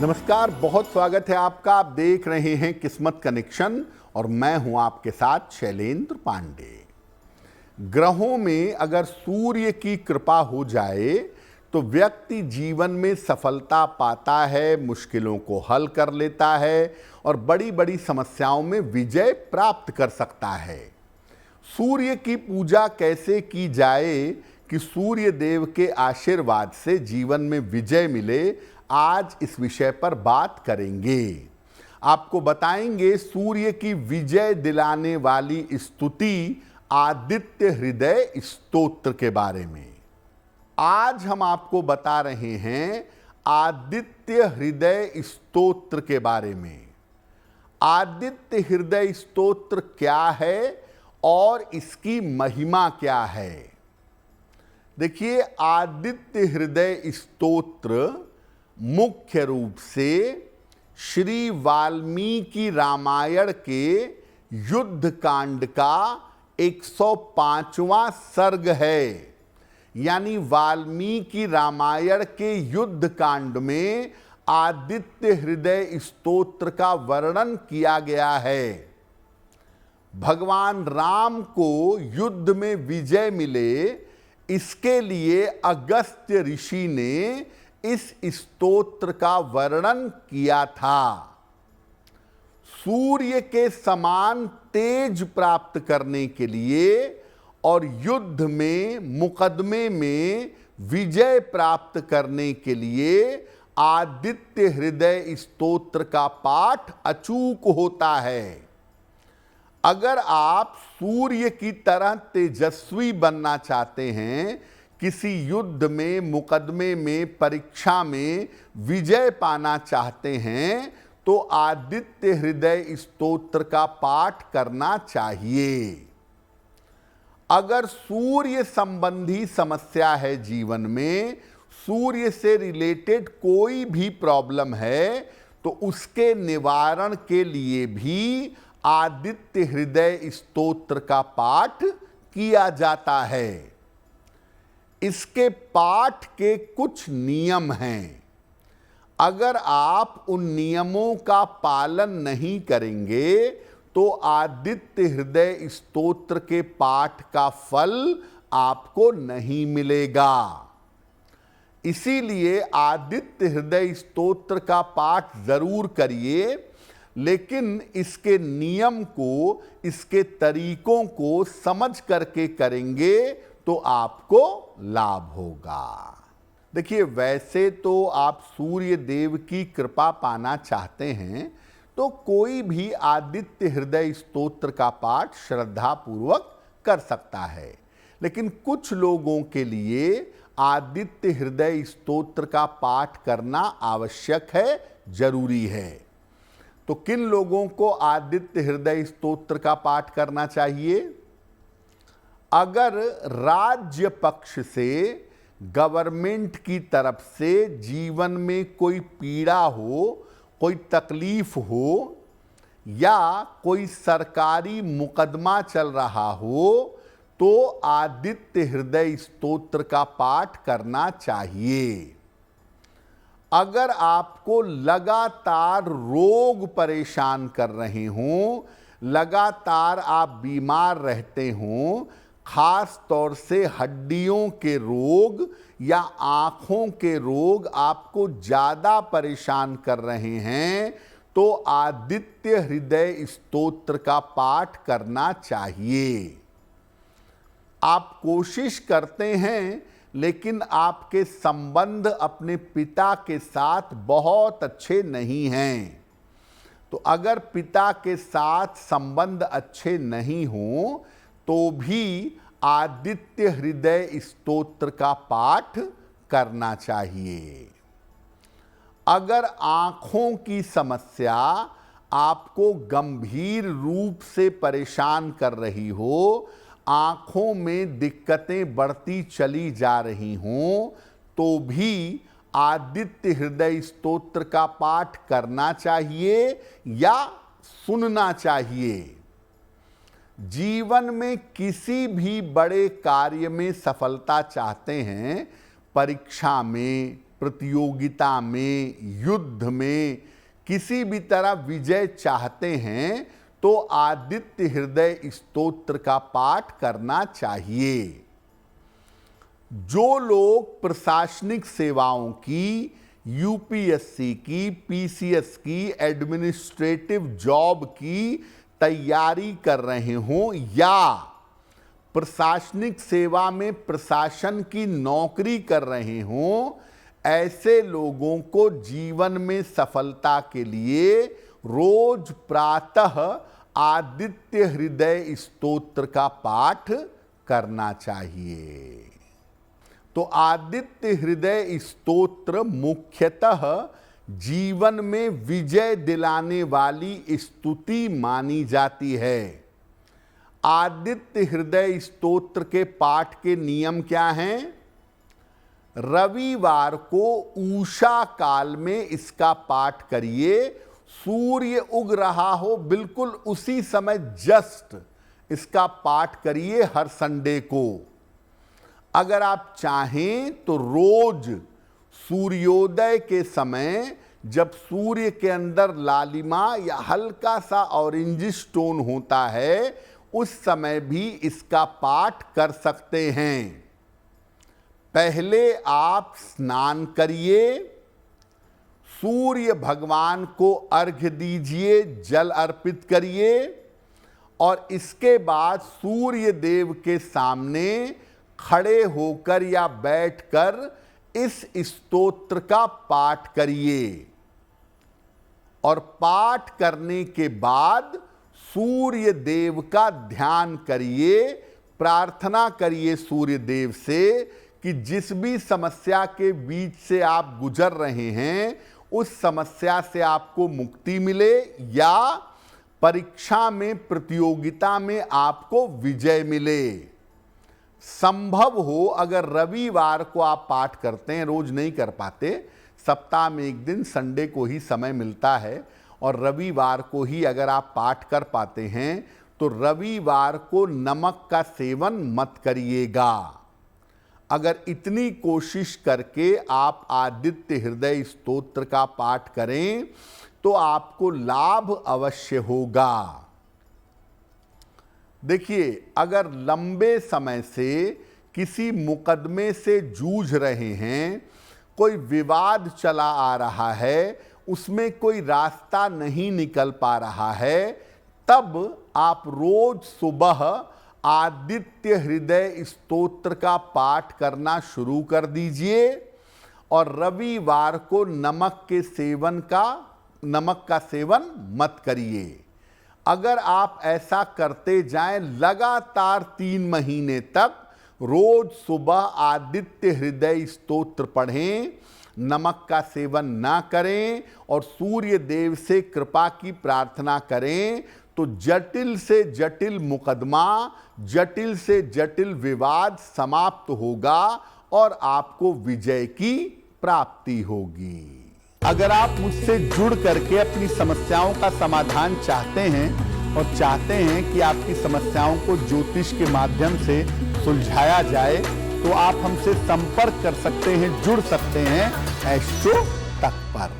नमस्कार, बहुत स्वागत है आपका। आप देख रहे हैं किस्मत कनेक्शन और मैं हूं आपके साथ शैलेंद्र पांडे। ग्रहों में अगर सूर्य की कृपा हो जाए तो व्यक्ति जीवन में सफलता पाता है, मुश्किलों को हल कर लेता है और बड़ी बड़ी समस्याओं में विजय प्राप्त कर सकता है। सूर्य की पूजा कैसे की जाए कि सूर्य देव के आशीर्वाद से जीवन में विजय मिले, आज इस विषय पर बात करेंगे। आपको बताएंगे सूर्य की विजय दिलाने वाली स्तुति आदित्य हृदय स्तोत्र के बारे में। आज हम आपको बता रहे हैं आदित्य हृदय स्तोत्र के बारे में। आदित्य हृदय स्तोत्र क्या है और इसकी महिमा क्या है। देखिए, आदित्य हृदय स्तोत्र मुख्य रूप से श्री वाल्मीकि रामायण के युद्ध कांड का 105वां सर्ग है। यानी वाल्मीकि रामायण के युद्ध कांड में आदित्य हृदय स्तोत्र का वर्णन किया गया है। भगवान राम को युद्ध में विजय मिले, इसके लिए अगस्त्य ऋषि ने इस स्तोत्र का वर्णन किया था। सूर्य के समान तेज प्राप्त करने के लिए और युद्ध में, मुकदमे में विजय प्राप्त करने के लिए आदित्य हृदय स्तोत्र का पाठ अचूक होता है। अगर आप सूर्य की तरह तेजस्वी बनना चाहते हैं, किसी युद्ध में, मुकदमे में, परीक्षा में विजय पाना चाहते हैं, तो आदित्य हृदय स्तोत्र का पाठ करना चाहिए। अगर सूर्य संबंधी समस्या है जीवन में, सूर्य से रिलेटेड कोई भी प्रॉब्लम है, तो उसके निवारण के लिए भी आदित्य हृदय स्तोत्र का पाठ किया जाता है। इसके पाठ के कुछ नियम हैं। अगर आप उन नियमों का पालन नहीं करेंगे तो आदित्य हृदय स्तोत्र के पाठ का फल आपको नहीं मिलेगा। इसीलिए आदित्य हृदय स्तोत्र का पाठ जरूर करिए, लेकिन इसके नियम को, इसके तरीकों को समझ करके करेंगे तो आपको लाभ होगा। देखिए, वैसे तो आप सूर्य देव की कृपा पाना चाहते हैं तो कोई भी आदित्य हृदय स्तोत्र का पाठ श्रद्धा पूर्वक कर सकता है, लेकिन कुछ लोगों के लिए आदित्य हृदय स्तोत्र का पाठ करना आवश्यक है, जरूरी है। तो किन लोगों को आदित्य हृदय स्तोत्र का पाठ करना चाहिए? अगर राज्य पक्ष से, गवर्नमेंट की तरफ से जीवन में कोई पीड़ा हो, कोई तकलीफ हो या कोई सरकारी मुकदमा चल रहा हो, तो आदित्य हृदय स्तोत्र का पाठ करना चाहिए। अगर आपको लगातार रोग परेशान कर रहे हों, लगातार आप बीमार रहते हों, खास तौर से हड्डियों के रोग या आंखों के रोग आपको ज्यादा परेशान कर रहे हैं, तो आदित्य हृदय स्तोत्र का पाठ करना चाहिए। आप कोशिश करते हैं, लेकिन आपके संबंध अपने पिता के साथ बहुत अच्छे नहीं हैं। तो अगर पिता के साथ संबंध अच्छे नहीं हों तो भी आदित्य हृदय स्तोत्र का पाठ करना चाहिए। अगर आंखों की समस्या आपको गंभीर रूप से परेशान कर रही हो, आंखों में दिक्कतें बढ़ती चली जा रही हों, तो भी आदित्य हृदय स्तोत्र का पाठ करना चाहिए या सुनना चाहिए। जीवन में किसी भी बड़े कार्य में सफलता चाहते हैं, परीक्षा में, प्रतियोगिता में, युद्ध में किसी भी तरह विजय चाहते हैं तो आदित्य हृदय स्तोत्र का पाठ करना चाहिए। जो लोग प्रशासनिक सेवाओं की, यूपीएससी की, पीसीएस की, एडमिनिस्ट्रेटिव जॉब की तैयारी कर रहे हों या प्रशासनिक सेवा में प्रशासन की नौकरी कर रहे हों, ऐसे लोगों को जीवन में सफलता के लिए रोज प्रातः आदित्य हृदय स्तोत्र का पाठ करना चाहिए। तो आदित्य हृदय स्तोत्र मुख्यतः जीवन में विजय दिलाने वाली स्तुति मानी जाती है। आदित्य हृदय स्तोत्र के पाठ के नियम क्या हैं? रविवार को उषा काल में इसका पाठ करिए। सूर्य उग रहा हो बिल्कुल उसी समय जस्ट इसका पाठ करिए हर संडे को। अगर आप चाहें तो रोज सूर्योदय के समय जब सूर्य के अंदर लालिमा या हल्का सा ऑरेंजिश टोन होता है, उस समय भी इसका पाठ कर सकते हैं। पहले आप स्नान करिए, सूर्य भगवान को अर्घ्य दीजिए, जल अर्पित करिए और इसके बाद सूर्य देव के सामने खड़े होकर या बैठकर इस स्तोत्र का पाठ करिए और पाठ करने के बाद सूर्य देव का ध्यान करिए। प्रार्थना करिए सूर्य देव से कि जिस भी समस्या के बीच से आप गुजर रहे हैं उस समस्या से आपको मुक्ति मिले या परीक्षा में, प्रतियोगिता में आपको विजय मिले। संभव हो अगर रविवार को आप पाठ करते हैं, रोज नहीं कर पाते, सप्ताह में एक दिन संडे को ही समय मिलता है और रविवार को ही अगर आप पाठ कर पाते हैं तो रविवार को नमक का सेवन मत करिएगा। अगर इतनी कोशिश करके आप आदित्य हृदय स्तोत्र का पाठ करें तो आपको लाभ अवश्य होगा। देखिए, अगर लंबे समय से किसी मुकदमे से जूझ रहे हैं, कोई विवाद चला आ रहा है, उसमें कोई रास्ता नहीं निकल पा रहा है, तब आप रोज सुबह आदित्य हृदय स्तोत्र का पाठ करना शुरू कर दीजिए और रविवार को नमक का सेवन मत करिए। अगर आप ऐसा करते जाएं लगातार 3 महीने तक रोज सुबह आदित्य हृदय स्तोत्र पढ़ें, नमक का सेवन ना करें और सूर्य देव से कृपा की प्रार्थना करें, तो जटिल से जटिल मुकदमा, जटिल से जटिल विवाद समाप्त होगा और आपको विजय की प्राप्ति होगी। अगर आप मुझसे जुड़ करके अपनी समस्याओं का समाधान चाहते हैं और चाहते हैं कि आपकी समस्याओं को ज्योतिष के माध्यम से सुलझाया जाए, तो आप हमसे संपर्क कर सकते हैं, जुड़ सकते हैं एस्ट्रो तक पर।